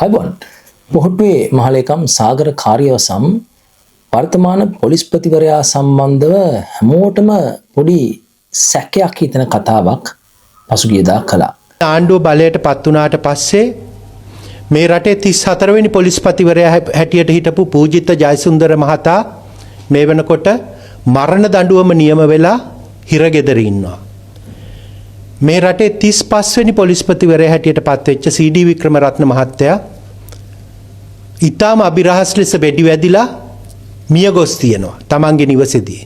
අයිබෝන් පොහොට්ටුවේ මහලේකම් සාගර කාර්යවසම් වර්තමාන පොලිස්පතිවරයා සම්බන්ධව හැමෝටම පොඩි සැකයක් හිතෙන කතාවක් පසුගියදා කළා. ආණ්ඩුව බලයට පත් වුණාට පස්සේ මේ රටේ 34 වෙනි පොලිස්පතිවරයා හැටියට හිටපු පූජිත ජයසුන්දර මහතා මේ වෙනකොට මරණ දඬුවම නියම වෙලා හිරගෙදර ඉන්නවා. මේ රටේ 35 වෙනි පොලිස්පතිවරයා හැටියට පත්වෙච්ච සී.ඩී. වික්‍රමරත්න මහත්තයා ඊටාම අභිරහස් ලෙස වෙඩි වැදිලා මිය ගොස් තියෙනවා තමන්ගේ නිවසේදී.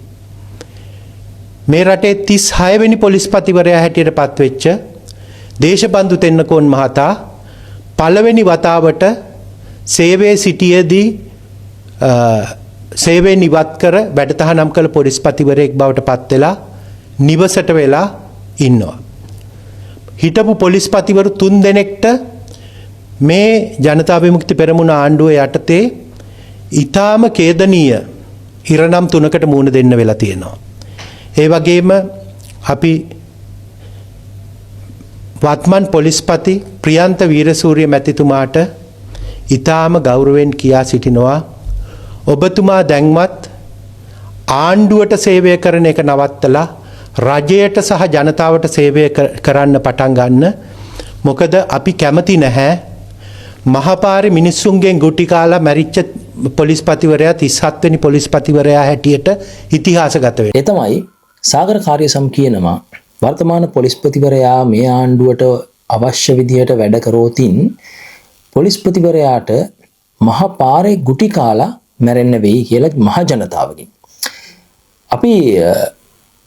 මේ රටේ 36 වෙනි පොලිස්පතිවරයා හැටියට පත්වෙච්ච දේශබන්දු තෙන්නකෝන් මහතා පළවෙනි වතාවට සේවයේ සිටියේදී සේවයෙන් ඉවත් කර වැඩතහනම් කළ පොලිස්පතිවරයෙක් බවට පත් වෙලා නිවසට වෙලා ඉන්නවා. හිටපු පොලිස්පතිවරු 3 දෙනෙක්ට මේ ජනතා විමුක්ති පෙරමුණ ආණ්ඩුව යටතේ ඊටාම ඛේදනීය ඉරණම් 3කට මුහුණ දෙන්න වෙලා තියෙනවා. ඒ වගේම අපි වත්මන් පොලිස්පති ප්‍රියන්ත වීරසූරිය මැතිතුමාට ඊටාම ගෞරවයෙන් කියා සිටිනවා ඔබතුමා දැන්වත් ආණ්ඩුවට සේවය කරන එක නවත්තලා රජයට සහ ජනතාවට සේවය කරන්න පටන් ගන්න. මොකද අපි කැමති නැහැ මහපාරේ මිනිස්සුන්ගෙන් ගුටි කාලා මැරිච්ච පොලිස්පතිවරයා 37 වෙනි පොලිස්පතිවරයා හැටියට ඉතිහාසගත වෙනවා. ඒ තමයි සාගර කාර්යසම් කියනවා වර්තමාන පොලිස්පතිවරයා මේ ආණ්ඩුවට අවශ්‍ය විදිහට වැඩ කරෝතින් පොලිස්පතිවරයාට මහපාරේ ගුටි කාලා මැරෙන්න වෙයි කියලා මහ ජනතාවගෙන්. අපි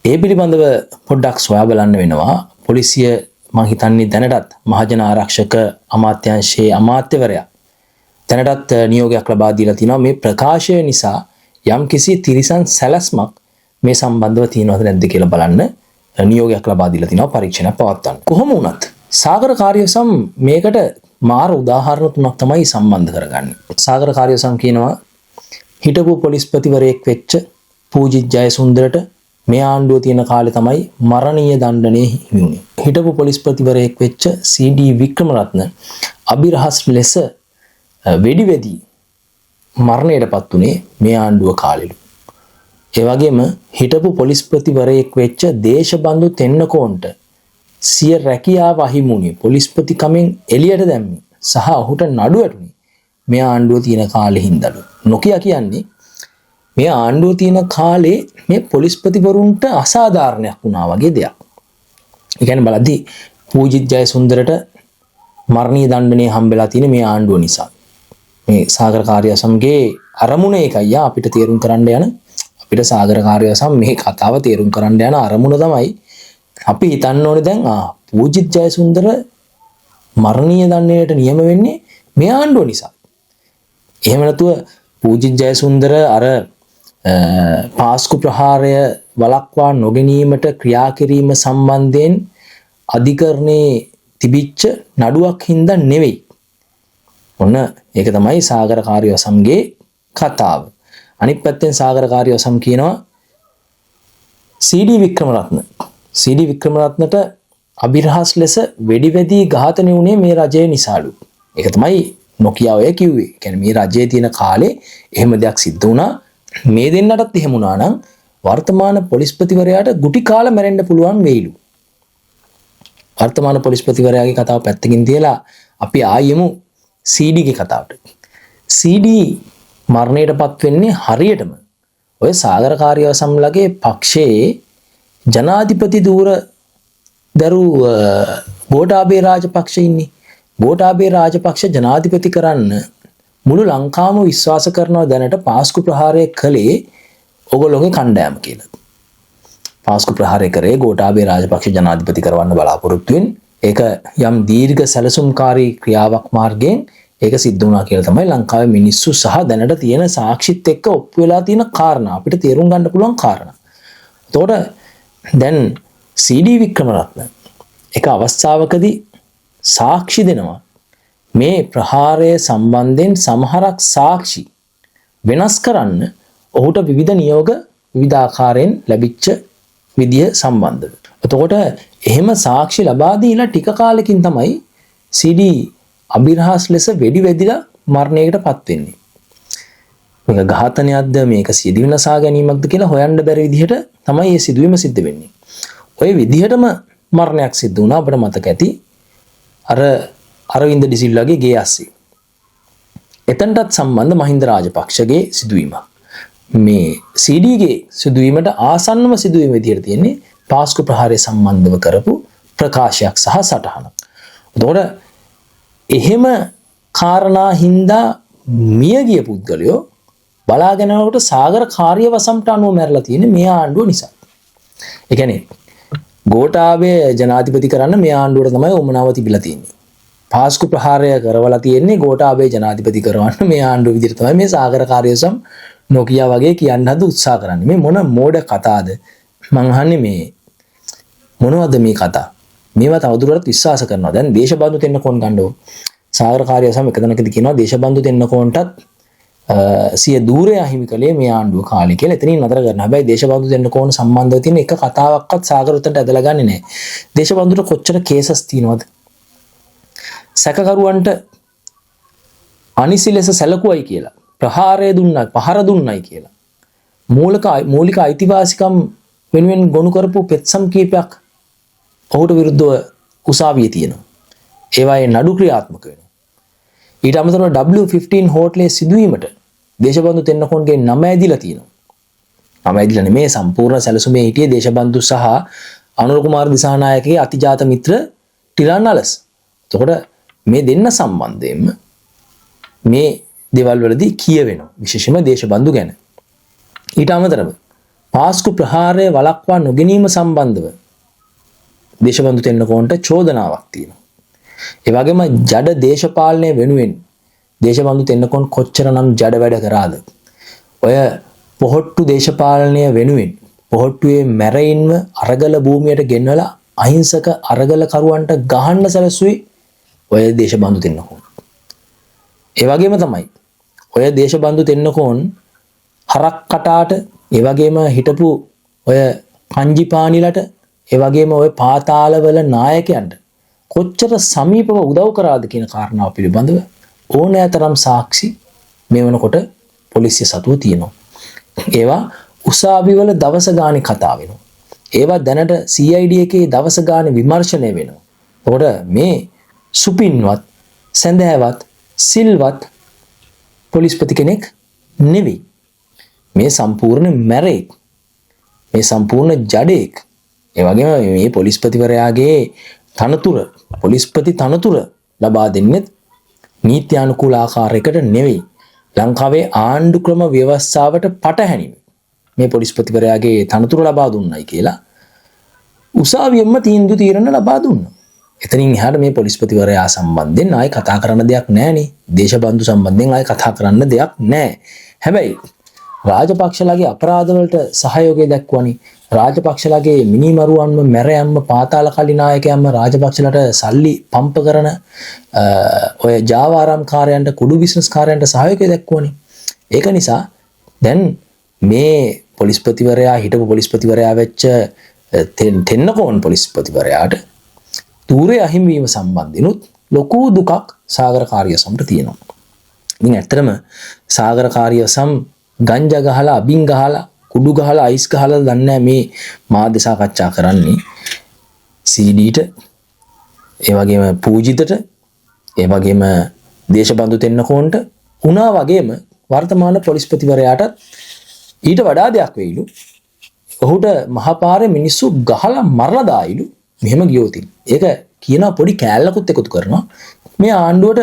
ඒ පිළිබඳව පොඩ්ඩක් සොයා බලන්න වෙනවා. පොලිසිය මම හිතන්නේ දැනටත් මහජන ආරක්ෂක අමාත්‍යාංශයේ අමාත්‍යවරයා දැනටත් නියෝගයක් ලබා දීලා තිනවා. මේ ප්‍රකාශය නිසා යම්කිසි තිරිසන් සැලැස්මක් මේ සම්බන්ධව තියෙනවද නැද්ද කියලා බලන්න නියෝගයක් ලබා දීලා තිනවා පරීක්ෂණයක් පවත්වන්න. කොහොම වුණත් සාගර කාර්යසම් මේකට මාර උදාහරණ තුනක් තමයි සම්බන්ධ කරගන්නේ. සාගර කාර්යසම් කියනවා හිටපු පොලිස්පතිවරයෙක් වෙච්ච පූජිත් ජයසුන්දරට මේ ආණ්ඩුව තියෙන කාලේ තමයි මරණීය දණ්ඩනය හිමි වුණේ. හිටපු පොලිස්පතිවරයෙක් වෙච්ච සී.ඩී. වික්‍රමරත්න අභිරහස් ලෙස වෙඩි මරණයටපත් උනේ මේ ආණ්ඩුව කාලෙලු. ඒ වගේම හිටපු පොලිස්පතිවරයෙක් වෙච්ච දේශබන්දු තෙන්නකෝන්ට සිය රැකියාව අහිමි වුණේ පොලිස්පති කමෙන් එළියට දැම්මේ සහ ඔහුට නඩු වැටුනේ මේ ආණ්ඩුව තියෙන කාලේ හින්දාලු. නොකිය කියන්නේ මේ ආණ්ඩුව තියෙන කාලේ මේ පොලිස්පතිවරුන්ට අසාධාරණයක් වුණා වගේ දෙයක්. ඒ කියන්නේ බලද්දි පූජිත් ජයසුන්දරට මරණීය දණ්ඩනය හම්බෙලා තියෙන මේ ආණ්ඩුව නිසා. මේ සාගර කාර්යසම්ගේ අරමුණ ඒකයි අපිට තේරුම් කරන්න යන අපිට සාගර කාර්යසම් මේ කතාව තේරුම් කරන්න යන අරමුණ තමයි අපි හිතන්න ඕනේ දැන් පූජිත් ජයසුන්දර මරණීය දණ්ඩනයට නියම වෙන්නේ මේ ආණ්ඩුව නිසා. එහෙම නැතුව පූජිත් ජයසුන්දර අර පාස්කු ප්‍රහාරය වළක්වා නොගැනීමට ක්‍රියා කිරීම සම්බන්ධයෙන් අධිකරණයේ තිබිච්ච නඩුවක් හින්දා නෙවෙයි. ඔන්න ඒක තමයි සාගර කාර්යවසම්ගේ කතාව. අනිත් පැත්තෙන් සාගර කාර්යවසම් කියනවා සී.ඩී. වික්‍රමරත්නට අභිරහස් ලෙස වෙඩි වැදී ඝාතනය වුණේ මේ රජය නිසාලු. ඒක තමයි නොකිය ඔය කිව්වේ. කියන්නේ මේ රජයේ තියෙන කාලේ එහෙම දෙයක් සිද්ධ වුණා. මේ දෙන්නටත් එහෙම වුණා නම් වර්තමාන පොලිස්පතිවරයාට ගුටි කාලා මැරෙන්න පුළුවන් වෙයිලු. වර්තමාන පොලිස්පතිවරයාගේ කතාව පැත්තකින් තියලා අපි ආයෙමු සී.ඩීගේ කතාවට. සී.ඩී මරණයටපත් වෙන්නේ හරියටම ඔය සාගර කාර්යවසම්ලගේ පක්ෂයේ ජනාධිපති ධූර දරු ගෝඨාභය රාජපක්ෂ ඉන්නේ. ගෝඨාභය රාජපක්ෂ ජනාධිපති කරන්න මුළු ලංකාවම විශ්වාස කරනවා දැනට පාස්කු ප්‍රහාරය කළේ ඔගොල්ලෝගේ කණ්ඩායම කියලා. පාස්කු ප්‍රහාරය කරේ ගෝඨාභය රාජපක්ෂ ජනාධිපති කරවන්න බලාපොරොත්තු වෙන. ඒක යම් දීර්ඝ සැලසුම්කාරී ක්‍රියාවක් මාර්ගයෙන් ඒක සිද්ධ වුණා කියලා තමයි ලංකාවේ මිනිස්සු සහ දැනට තියෙන සාක්ෂිත් එක්ක ඔප්පු වෙලා තියෙන කාරණා අපිට තේරුම් ගන්න පුළුවන් කාරණා. එතකොට දැන් සී.ඩී. වික්‍රමරත්න එක අවස්ථාවකදී සාක්ෂි දෙනවා මේ ප්‍රහාරය සම්බන්ධයෙන් සමහරක් සාක්ෂි වෙනස් කරන්න ඔහුට විවිධ නියෝග විවිධාකාරයෙන් ලැබිච්ච විදිය සම්බන්ධව. එතකොට එහෙම සාක්ෂි ලබා දීලා ටික කාලෙකින් තමයි සී.ඩී. අභිරහස් ලෙස වෙඩි වැදිලා මරණයකට පත් වෙන්නේ. මේක ඝාතනයක්ද මේක සිදුවිනසා ගැනීමක්ද කියලා හොයන්න බැරි විදිහට තමයි මේ සිදුවීම සිද්ධ වෙන්නේ. ඔය විදිහටම මරණයක් සිද්ධ වුණා අපිට මතක ඇති. අර අරවින්ද ඩිසිල්වාගේ ගේ ASCII. එතනටත් සම්බන්ධ මහින්ද රාජපක්ෂගේ සිදුවීමක්. මේ CD ගේ සිදුවීමට ආසන්නම සිදුවීම විදිහට තියෙන්නේ පාස්කු ප්‍රහාරය සම්බන්ධව කරපු ප්‍රකාශයක් සහ සටහනක්. එතකොට එහෙම කාරණා හින්දා මිය ගිය පුද්ගලයෝ බලාගෙන යනකොට සාගර කාර්ය වසම්ට අනුව මැරලා තියෙන්නේ මේ ආණ්ඩුව නිසා. ඒ කියන්නේ ගෝඨාභය ජනාධිපති කරන්න මේ ආණ්ඩුවට තමයි උමනාව තිබිලා තියෙන්නේ. පාස්කු ප්‍රහාරය කරවලා තියෙන්නේ ගෝඨාභය ජනාධිපති කරවන්න මේ ආණ්ඩුව විදිහට තමයි මේ සාගර කාර්ය වසම් නොකිය වගේ කියන්න හද උත්සාහ කරන්නේ. මේ මොන මෝඩ කතාවද? මං අහන්නේ මේ මොනවද මේ කතා? මේවා තවදුරටත් විශ්වාස කරනවා. දැන් දේශබන්දු තෙන්නකෝන් ගන්නව. සාගර කාර්ය වසම් එක තැනකදී කියනවා දේශබන්දු තෙන්නකෝන්ටත් සිය දූරය අහිමි කළේ මේ ආණ්ඩුව කාලේ කියලා එතනින් නතර කරනවා. හැබැයි දේශබන්දු තෙන්නකෝන් සම්බන්ධව තියෙන එක කතාවක්වත් සාගර උතන්ට ඇදලා ගන්නේ නැහැ. දේශබන්දුට කොච්චර කේසස් තියෙනවද? සැකකරුවන්ට අනිසි ලෙස සැලකුවයි කියලා ප්‍රහාරය දුන්නයි පහර දුන්නයි කියලා මූලික අයිතිවාසිකම් වෙනුවෙන් ගොනු කරපු පෙත්සම් කීපයක් ඔහුට විරුද්ධව උසාවියේ තියෙනවා. ඒවායේ නඩු ක්‍රියාත්මක වෙනවා. ඊට අමතරව W15 හෝටලේ සිදුවීමට දේශබන්දු තෙන්නකෝන්ගේ නම ඇදිලා තියෙනවා. නම ඇදිලා නෙමේ සම්පූර්ණ සැලසුමේ හිටියේ දේශබන්දු සහ අනුර කුමාර දිසානායකගේ අතිජාත මිත්‍ර ටිලන් අලස්. එතකොට මේ දෙන්න සම්බන්ධයෙන්ම මේ දේවල් වලදී කියවෙනවා විශේෂයෙන්ම දේශබන්දු ගැන. ඊට අමතරව පාස්කු ප්‍රහාරය වළක්වා නොගැනීම සම්බන්ධව දේශබන්දු තෙන්නකෝන්ට චෝදනාවක් තියෙනවා. ඒ වගේම ජඩ දේශපාලනය වෙනුවෙන් දේශබන්දු තෙන්නකෝන් කොච්චරනම් ජඩ වැඩ කරාද? ඔය පොහොට්ටු දේශපාලනය වෙනුවෙන් පොහොට්ටුවේ මැරෙයින්ව අරගල භූමියට ගෙන්වලා අහිංසක අරගල කරුවන්ට ගහන්න සැලසුවේ ඔය දේශබන්දු තෙන්නකෝන්. ඒ වගේම තමයි ඔය දේශබන්දු තෙන්නකෝන් හරක් කටාට ඒ වගේම හිටපු ඔය කංජිපානිලට ඒ වගේම ඔය පාතාලවල නායකයන්ට කොච්චර සමීපව උදව් කරාද කියන කාරණාව පිළිබඳව ඕනෑතරම් සාක්ෂි මේ වෙනකොට පොලිසිය සතුව තියෙනවා. ඒවා උසාවිවල දවස ගානේ කතා වෙනවා. ඒවා දැනට CID එකේ දවස ගානේ විමර්ශනය වෙනවා. එතකොට මේ සුපින්වත් සැඳෑවත් සිල්වත් පොලිස්පති කෙනෙක් නෙවෙයි. මේ සම්පූර්ණ මැරෙක්. මේ සම්පූර්ණ ජඩෙක්. ඒ වගේම මේ පොලිස්පතිවරයාගේ තනතුර පොලිස්පති තනතුර ලබා දෙන්නේ නීත්‍යානුකූල ආකාරයකට නෙවෙයි. ලංකාවේ ආණ්ඩු ක්‍රම ව්‍යවස්ථාවට පටහැනිව මේ පොලිස්පතිවරයාගේ තනතුර ලබා දුන්නයි කියලා උසාවියෙන්ම තීන්දුව తీරන ලබා දුන්නා. එතනින් එහාට මේ පොලිස්පතිවරයා සම්බන්ධයෙන් ආයෙ කතා කරන්න දෙයක් නැහනේ. දේශබන්දු සම්බන්ධයෙන් ආයෙ කතා කරන්න දෙයක් නැහැ. හැබැයි රාජපක්ෂලාගේ අපරාධ වලට සහයෝගය දක්වනි. රාජපක්ෂලාගේ මිනිමරුවන්ම මැරයන්ම පාතාල කළි නායකයන්ම රාජපක්ෂලට සල්ලි පම්ප කරන ඔය ජාවාරම් කාර්යයන්ට කුඩු බිස්නස් කාර්යයන්ට සහයෝගය දක්වනි. ඒක නිසා දැන් මේ පොලිස්පතිවරයා හිටපු පොලිස්පතිවරයා වෙච්ච තෙන්නකෝන් පොලිස්පතිවරයාට ධූරය අහිමිවීම සම්බන්ධිනුත් ලොකු දුකක් සාගර කාර්ය වසම්ට තියෙනවා. ඉතින් ඇත්තටම සාගර කාර්ය වසම් ගංජා ගහලා අබින් ගහලා කුඩු ගහලා අයිස් ගහලා දන්නේ මේ මාධ්‍ය සාකච්ඡා කරන්නේ CDට ඒ වගේම පූජිතට ඒ වගේම දේශබන්දු තෙන්නකෝන්ට උනා වගේම වර්තමාන පොලිස්පතිවරයාට ඊට වඩා දෙයක් වෙයිලු. ඔහුට මහපාරේ මිනිස්සු ගහලා මරලා දායිලු. මෙහෙම ගියෝතින්. ඒක කියන පොඩි කෑල්ලකුත් එකතු කරනවා. මේ ආණ්ඩුවට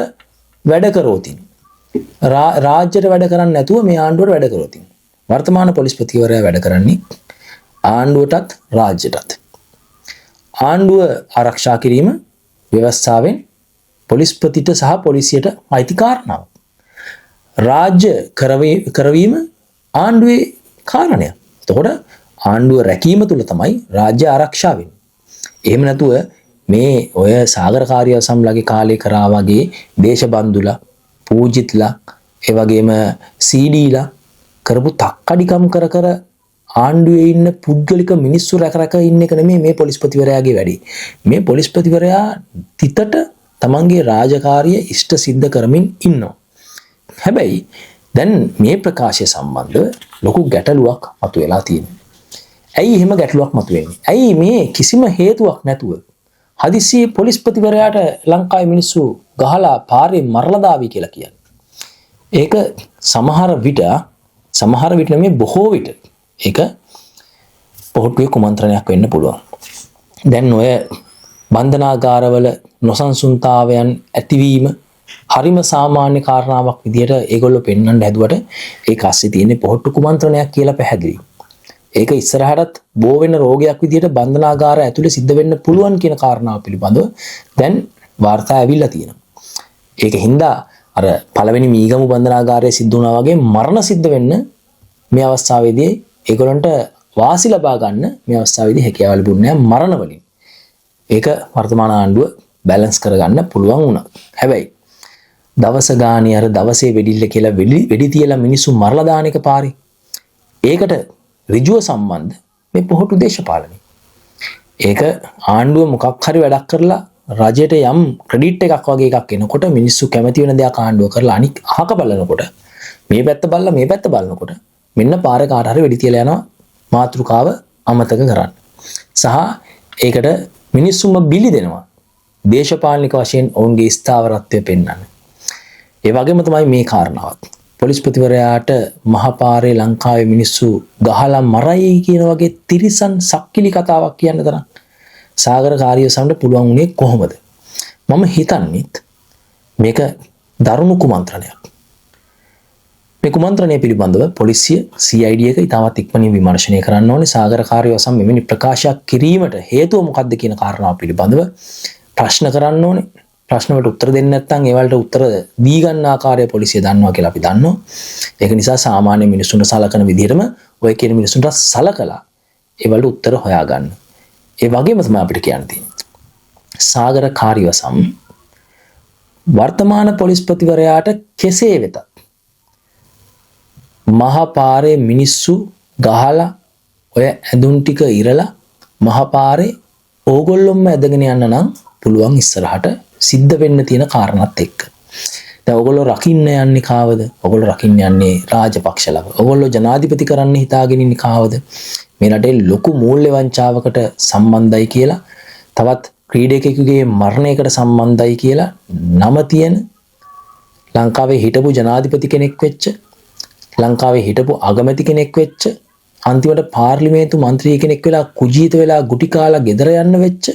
වැඩ කරෝතින්. රාජ්‍යයට වැඩ කරන්නේ නැතුව මේ ආණ්ඩුවට වැඩ කරෝතින්. වර්තමාන පොලිස්පතිවරයා වැඩ කරන්නේ ආණ්ඩුවටත් රාජ්‍යයටත්. ආණ්ඩුව ආරක්ෂා කිරීම ව්‍යවස්ථාවෙන් පොලිස්පතිට සහ පොලිසියට අයිති කාරණාවක්. රාජ්‍ය කරවීම ආණ්ඩුවේ කාරණයක්. එතකොට ආණ්ඩුව රැකීම තුල තමයි රාජ්‍ය ආරක්ෂා වෙන්නේ. එහෙම නැතුව මේ ඔය සාගර කාර්ය වසම්ලගේ කාලේ කරා වගේ දේශබන්දුලා පූජිතලා ඒ වගේම CDලා කරපු තක්කඩිකම් කර ආණ්ඩුවේ ඉන්න පුද්ගලික මිනිස්සු රැක ඉන්න එක නෙමෙයි මේ පොලිස්පතිවරයාගේ වැඩේ. මේ පොලිස්පතිවරයා තිතට තමන්ගේ රාජකාරිය ඉෂ්ට සිද්ධ කරමින් ඉන්නවා. හැබැයි දැන් මේ ප්‍රකාශය සම්බන්ධව ලොකු ගැටලුවක් මතුවලා තියෙනවා. ඇයි එහෙම ගැටලුවක් මතුවෙන්නේ? ඇයි මේ කිසිම හේතුවක් නැතුව හදිස්සියේ පොලිස්පතිවරයාට ලංකාවේ මිනිස්සු ගහලා පාරේ මරලා දාවි කියලා කියන්නේ? ඒක සමහර විට නෙමෙයි බොහෝ විට ඒක පොහොට්ටුවේ කුමන්ත්‍රණයක් වෙන්න පුළුවන්. දැන් ඔය බන්ධනාගාරවල නොසන්සුන්තාවයන් ඇතිවීම හරිම සාමාන්‍ය කාරණාවක් විදියට ඒගොල්ලෝ පෙන්වන්න හැදුවට ඒක ASCII තියෙන්නේ පොහොට්ටු කුමන්ත්‍රණයක් කියලා පැහැදිලි. ඒක ඉස්සරහටත් බෝ වෙන රෝගයක් විදියට බන්ධනාගාර ඇතුලේ සිද්ධ වෙන්න පුළුවන් කියන කාරණාව පිළිබඳව දැන් වාර්තා ඇවිල්ලා තියෙනවා. ඒක හින්දා අර පළවෙනි මීගමු බන්ධනාගාරයේ සිද්ධ වුණා වගේ මරණ සිද්ධ වෙන්න මේ අවස්ථාවේදී ඒගොල්ලන්ට වාසි ලබා ගන්න මේ අවස්ථාවේදී හැකියාව ලැබුණේ මරණ වලින්. ඒක වර්තමාන ආණ්ඩුව බැලන්ස් කරගන්න පුළුවන් වුණා. හැබැයි දවස ගානේ අර දවසේ වෙඩිල්ල කියලා වෙඩි තියලා මිනිස්සු මරලා දාන එක පාරේ. ඒකට ඍජුව සම්බන්ධ මේ පොහොට්ටු දේශපාලනය. ඒක ආණ්ඩුව මොකක් හරි වැඩක් කරලා රජයට යම් ක්‍රෙඩිට් එකක් වගේ එකක් එනකොට මිනිස්සු කැමති වෙන දෙයක් ආණ්ඩුව කරලා අනික් අහක බලනකොට මේ පැත්ත බලලා මේ පැත්ත බලනකොට මෙන්න පාරේ කාට හරි වෙඩි තියලා යනවා මාතෘකාව අමතක කරන්න. සහ ඒකට මිනිස්සුම බිලි දෙනවා. දේශපාලනික වශයෙන් ඔවුන්ගේ ස්ථාවරත්වය පෙන්වන්න. ඒ වගේම තමයි මේ කාරණාවත්. පොලිස්පතිවරයාට මහපාරේ ලංකාවේ මිනිස්සු ගහලා මරයි කියන වගේ තිරිසන් සක්කිලි කතාවක් කියන්න තරම් සාගර කාර්යසමට පුළුවන් උනේ කොහොමද? මම හිතන්නේ මේක දරුණු කුමන්ත්‍රණයක්. මේ කුමන්ත්‍රණය පිළිබඳව පොලිසිය CID එක ඉතාමත් ඉක්මනින් විමර්ශනය කරන්න ඕනේ. සාගර කාර්යසම මෙවැනි ප්‍රකාශයක් කිරීමට හේතුව මොකක්ද කියන කාරණාව පිළිබඳව ප්‍රශ්න කරන්න ඕනේ. ප්‍රශ්න වලට උත්තර දෙන්නේ නැත්නම් ඒවලට උත්තර දී ගන්න ආකාරය පොලිසිය දන්නවා කියලා අපි දන්නවා. ඒක නිසා සාමාන්‍ය මිනිසුන්ට සලකන විදිහටම ඔය කියන මිනිසුන්ට සලකලා ඒවලට උත්තර හොයාගන්න. ඒ වගේම තමයි අපිට කියන්න තියෙන්නේ. සාගර කාර්යවසම් වර්තමාන පොලිස්පතිවරයාට කෙසේ වෙතත් මහපාරේ මිනිස්සු ගහලා ඔය ඇඳුම් ටික ඉරලා මහපාරේ ඕගොල්ලොම ඇදගෙන යන්න නම් පුළුවන් ඉස්සරහට සිද්ධ වෙන්න තියෙන කාරණාත් එක්ක. දැන් ඔයගොල්ලෝ රකින්න යන්නේ කාවද? ඔයගොල්ලෝ රකින්න යන්නේ රාජපක්ෂ ළඟ. ඔයගොල්ලෝ ජනාධිපති කරන්න හිතාගෙන ඉන්නේ කාවද? මේ රටේ ලොකු මූල්‍ය වංචාවකට සම්බන්ධයි කියලා, තවත් ක්‍රීඩකයෙකුගේ මරණයකට සම්බන්ධයි කියලා නම තියෙන ලංකාවේ හිටපු ජනාධිපති කෙනෙක් වෙච්ච, ලංකාවේ හිටපු අගමැති කෙනෙක් වෙච්ච, අන්තිමට පාර්ලිමේන්තු මන්ත්‍රී කෙනෙක් වෙලා කුජීත වෙලා ගුටි කාලා ගෙදර යන්න වෙච්ච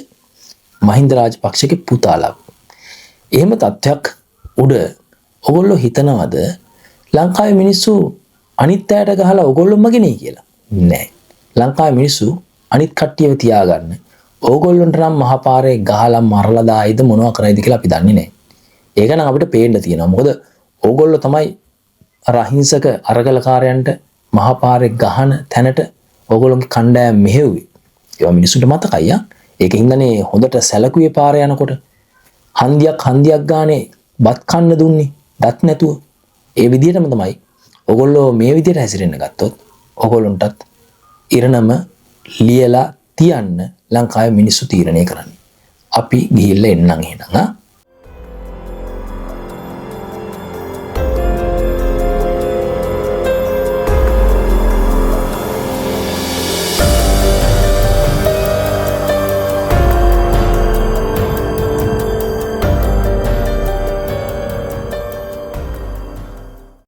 මහින්ද රාජපක්ෂගේ පුතාලා. එහෙම තත්ත්වයක් උඩ ඔගොල්ලෝ හිතනවද ලංකාවේ මිනිස්සු අනිත් අයට ගහලා ඔගොල්ලොම ගෙනේ කියලා? නෑ. ලංකාවේ මිනිස්සු අනිත් කට්ටියව තියාගන්න ඕගොල්ලොන්ට නම් මහපාරේ ගහලා මරලා දායිද මොනවා කරයිද කියලා අපි දන්නේ නෑ. ඒක නම් අපිට පේන්න තියෙනවා. මොකද ඕගොල්ලෝ තමයි අර අහිංසක අරගලකාරයන්ට මහපාරේ ගහන තැනට ඕගොල්ලෝගේ කණ්ඩායම් මෙහෙව්වේ. ඒවා මිනිස්සුන්ට මතකයි. ඒකින්දනේ හොඳට සැලකුවේ පාරේ යනකොට හන්දියක් ගානේ බත් කන්න දුන්නේ දත් නැතුව. ඒ විදිහටම තමයි ඔයගොල්ලෝ මේ විදිහට හැසිරෙන්න ගත්තොත් ඔයගොල්ලන්ටත් ඉරණම ලියලා තියන්න ලංකාවේ මිනිස්සු තීරණය කරන්නේ. අපි ගිහිල්ලා එන්නම් එහෙනම්.